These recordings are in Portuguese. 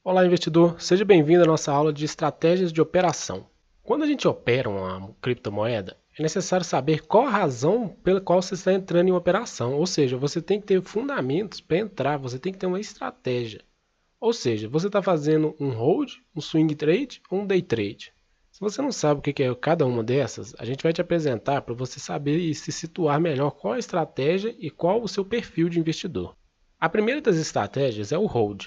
Olá, investidor. Seja bem-vindo à nossa aula de estratégias de operação. Quando a gente opera uma criptomoeda, é necessário saber qual a razão pela qual você está entrando em uma operação. Ou seja, você tem que ter fundamentos para entrar, você tem que ter uma estratégia. Ou seja, você está fazendo um hold, um swing trade ou um day trade. Se você não sabe o que é cada uma dessas, a gente vai te apresentar para você saber e se situar melhor qual a estratégia e qual o seu perfil de investidor. A primeira das estratégias é o hold.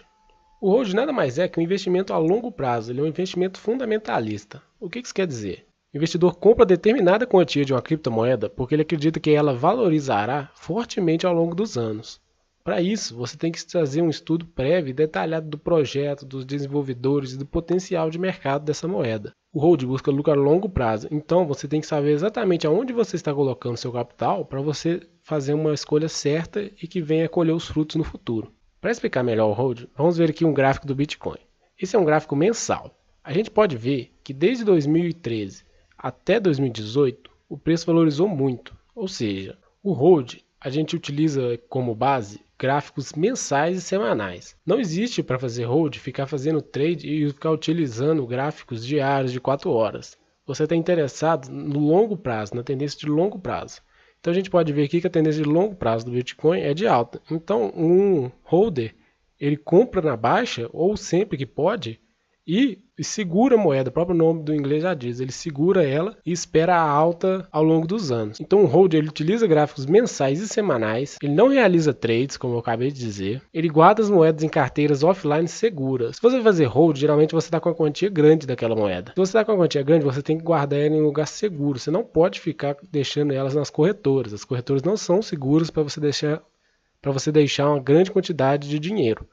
O hold nada mais é que um investimento a longo prazo, ele é um investimento fundamentalista. O que isso quer dizer? O investidor compra determinada quantia de uma criptomoeda porque ele acredita que ela valorizará fortemente ao longo dos anos. Para isso, você tem que fazer um estudo prévio e detalhado do projeto, dos desenvolvedores e do potencial de mercado dessa moeda. O hold busca lucro a longo prazo, então você tem que saber exatamente aonde você está colocando seu capital para você fazer uma escolha certa e que venha colher os frutos no futuro. Para explicar melhor o hold, vamos ver aqui um gráfico do Bitcoin. Esse é um gráfico mensal. A gente pode ver que desde 2013 até 2018 o preço valorizou muito, ou seja, o hold a gente utiliza como base gráficos mensais e semanais. Não existe para fazer hold ficar fazendo trade e ficar utilizando gráficos diários de 4 horas. Você está interessado no longo prazo, na tendência de longo prazo. Então a gente pode ver aqui que a tendência de longo prazo do Bitcoin é de alta. Então um holder, ele compra na baixa ou sempre que pode e segura a moeda, o próprio nome do inglês já diz, ele segura ela e espera a alta ao longo dos anos. Então o holder ele utiliza gráficos mensais e semanais, ele não realiza trades, como eu acabei de dizer, ele guarda as moedas em carteiras offline seguras. Se você fazer hold, geralmente você está com uma quantia grande daquela moeda. Se você está com uma quantia grande, você tem que guardar ela em um lugar seguro, você não pode ficar deixando elas nas corretoras. As corretoras não são seguras para você deixar uma grande quantidade de dinheiro.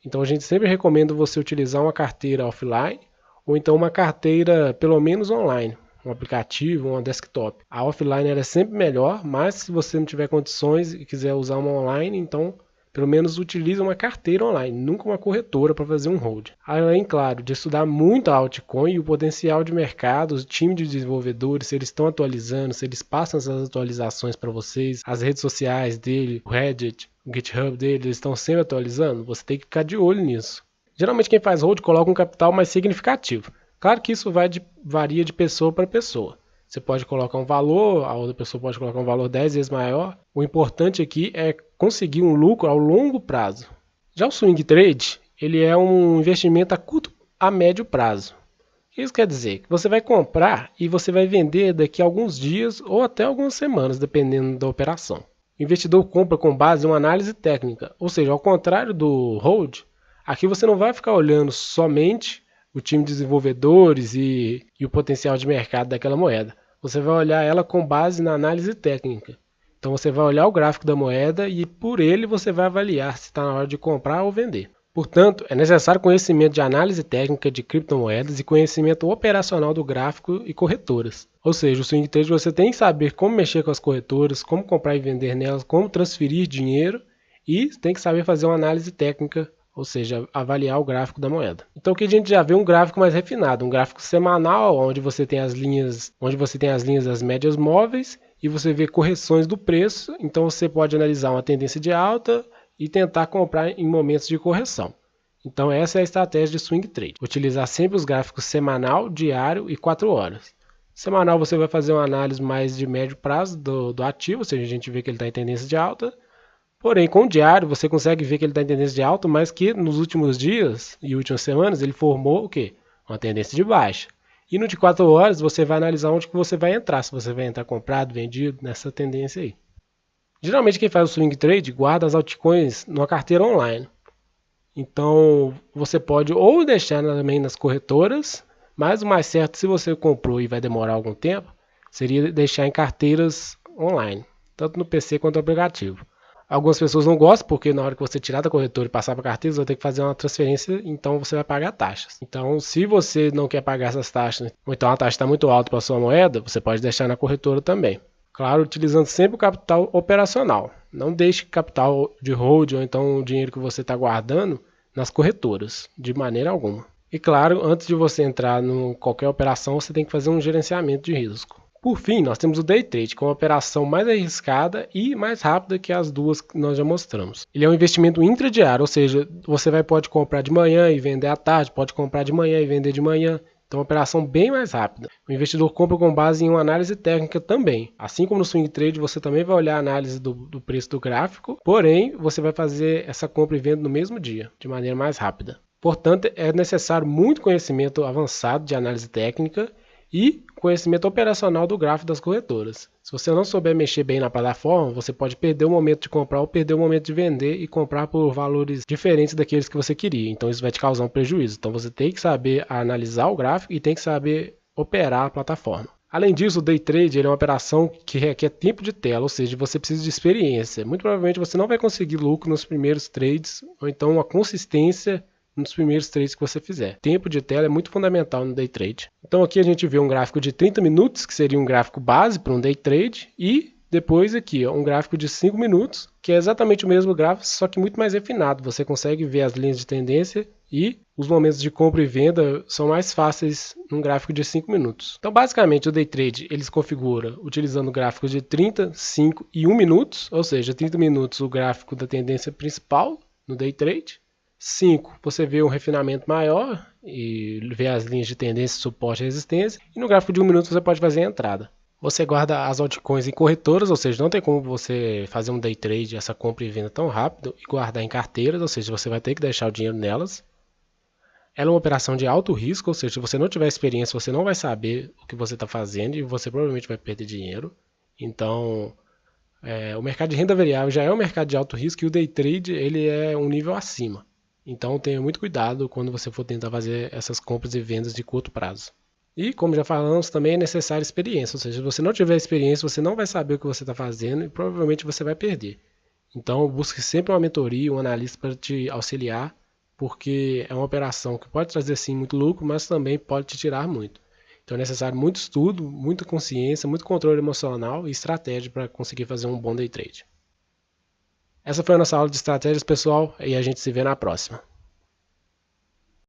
Então a gente sempre recomenda você utilizar uma carteira offline ou então uma carteira pelo menos online, um aplicativo, uma desktop. A offline é sempre melhor, mas se você não tiver condições e quiser usar uma online, então pelo menos utilize uma carteira online, nunca uma corretora para fazer um hold. Além, claro, de estudar muito a altcoin e o potencial de mercado, o time de desenvolvedores, se eles estão atualizando, se eles passam essas atualizações para vocês, as redes sociais dele, o Reddit, o GitHub dele, eles estão sempre atualizando, você tem que ficar de olho nisso. Geralmente quem faz hold coloca um capital mais significativo. Claro que isso varia de pessoa para pessoa. Você pode colocar um valor, a outra pessoa pode colocar um valor 10 vezes maior. O importante aqui é conseguir um lucro ao longo prazo. Já o swing trade, ele é um investimento a curto a médio prazo. Isso quer dizer que você vai comprar e você vai vender daqui a alguns dias ou até algumas semanas, dependendo da operação. O investidor compra com base em uma análise técnica, ou seja, ao contrário do hold, aqui você não vai ficar olhando somente o time de desenvolvedores e o potencial de mercado daquela moeda. Você vai olhar ela com base na análise técnica. Então você vai olhar o gráfico da moeda e por ele você vai avaliar se está na hora de comprar ou vender. Portanto, é necessário conhecimento de análise técnica de criptomoedas e conhecimento operacional do gráfico e corretoras. Ou seja, o swing trade você tem que saber como mexer com as corretoras, como comprar e vender nelas, como transferir dinheiro e tem que saber fazer uma análise técnica, ou seja, avaliar o gráfico da moeda. Então aqui a gente já vê um gráfico mais refinado, um gráfico semanal, onde você tem as linhas das médias móveis e você vê correções do preço. Então você pode analisar uma tendência de alta e tentar comprar em momentos de correção. Então essa é a estratégia de swing trade. Utilizar sempre os gráficos semanal, diário e 4 horas. Semanal você vai fazer uma análise mais de médio prazo do ativo, ou seja, a gente vê que ele está em tendência de alta. Porém, com o diário você consegue ver que ele está em tendência de alta, mas que nos últimos dias e últimas semanas ele formou o quê? Uma tendência de baixa. E no de 4 horas você vai analisar onde que você vai entrar, se você vai entrar comprado, vendido, nessa tendência aí. Geralmente quem faz o swing trade guarda as altcoins numa carteira online. Então você pode ou deixar também nas corretoras, mas o mais certo, se você comprou e vai demorar algum tempo, seria deixar em carteiras online, tanto no PC quanto no aplicativo. Algumas pessoas não gostam porque na hora que você tirar da corretora e passar para a carteira, você vai ter que fazer uma transferência, então você vai pagar taxas. Então se você não quer pagar essas taxas, ou então a taxa está muito alta para a sua moeda, você pode deixar na corretora também. Claro, utilizando sempre o capital operacional. Não deixe capital de hold ou então o dinheiro que você está guardando nas corretoras, de maneira alguma. E claro, antes de você entrar em qualquer operação, você tem que fazer um gerenciamento de risco. Por fim, nós temos o Day Trade, que é uma operação mais arriscada e mais rápida que as duas que nós já mostramos. Ele é um investimento intradiário, ou seja, você pode comprar de manhã e vender à tarde, pode comprar de manhã e vender de manhã. Então, é uma operação bem mais rápida. O investidor compra com base em uma análise técnica também. Assim como no Swing Trade, você também vai olhar a análise do preço do gráfico, porém, você vai fazer essa compra e venda no mesmo dia, de maneira mais rápida. Portanto, é necessário muito conhecimento avançado de análise técnica e conhecimento operacional do gráfico das corretoras. Se você não souber mexer bem na plataforma, você pode perder o momento de comprar ou perder o momento de vender e comprar por valores diferentes daqueles que você queria. Então isso vai te causar um prejuízo. Então você tem que saber analisar o gráfico e tem que saber operar a plataforma. Além disso, o Day Trade ele é uma operação que requer tempo de tela, ou seja, você precisa de experiência. Muito provavelmente você não vai conseguir lucro nos primeiros trades, ou então uma consistência nos primeiros trades que você fizer. Tempo de tela é muito fundamental no Day Trade. Então aqui a gente vê um gráfico de 30 minutos, que seria um gráfico base para um Day Trade, e depois aqui um gráfico de 5 minutos, que é exatamente o mesmo gráfico, só que muito mais refinado. Você consegue ver as linhas de tendência e os momentos de compra e venda são mais fáceis num gráfico de 5 minutos. Então basicamente o Day Trade ele se configura utilizando gráficos de 30, 5 e 1 minutos, ou seja, 30 minutos o gráfico da tendência principal no Day Trade. 5, você vê um refinamento maior e vê as linhas de tendência, suporte e resistência. E no gráfico de 1 minuto você pode fazer a entrada. Você guarda as altcoins em corretoras, ou seja, não tem como você fazer um day trade, essa compra e venda tão rápido, e guardar em carteiras, ou seja, você vai ter que deixar o dinheiro nelas. Ela é uma operação de alto risco, ou seja, se você não tiver experiência, você não vai saber o que você está fazendo e você provavelmente vai perder dinheiro. Então, o mercado de renda variável já é um mercado de alto risco e o day trade ele é um nível acima. Então tenha muito cuidado quando você for tentar fazer essas compras e vendas de curto prazo. E como já falamos, também é necessária experiência, ou seja, se você não tiver experiência, você não vai saber o que você está fazendo e provavelmente você vai perder. Então busque sempre uma mentoria, um analista para te auxiliar, porque é uma operação que pode trazer sim muito lucro, mas também pode te tirar muito. Então é necessário muito estudo, muita consciência, muito controle emocional e estratégia para conseguir fazer um bom day trade. Essa foi a nossa aula de estratégias, pessoal, e a gente se vê na próxima.